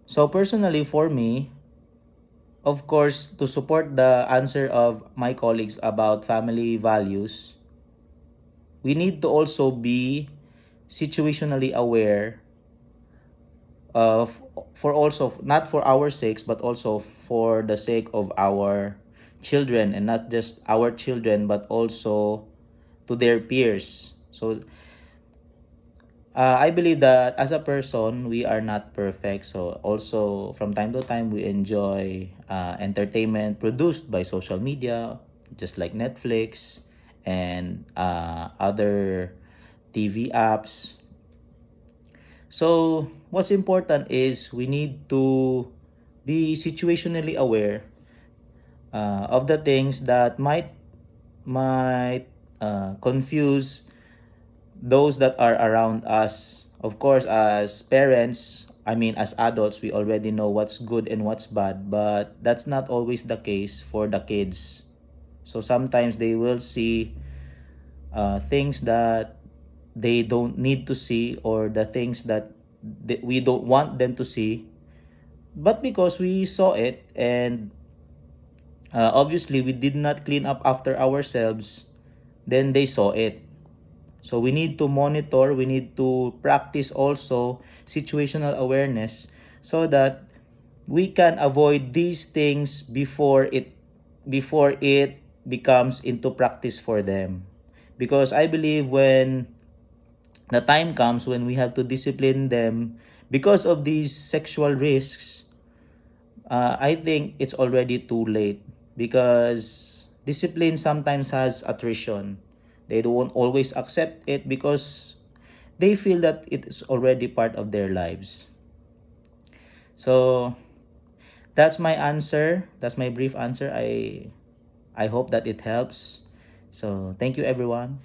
So personally for me, of course, to support the answer of my colleagues about family values, we need to also be situationally aware of, for also not for our sakes but also for the sake of our children, and not just our children but also to their peers. So I believe that as a person, we are not perfect. So also from time to time, we enjoy entertainment produced by social media, just like Netflix and other TV apps. So what's important is we need to be situationally aware of the things that might confuse those that are around us. Of course, as parents, I mean, as adults, we already know what's good and what's bad, but that's not always the case for the kids. So sometimes they will see things that they don't need to see, or the things that we don't want them to see, but because we saw it and obviously we did not clean up after ourselves, then they saw it. So we need to monitor, we need to practice also situational awareness so that we can avoid these things before it becomes into practice for them. Because I believe when the time comes when we have to discipline them because of these sexual risks, I think it's already too late, because discipline sometimes has attrition. They don't always accept it because they feel that it is already part of their lives. So that's my answer. That's my brief answer. I hope that it helps. So thank you everyone.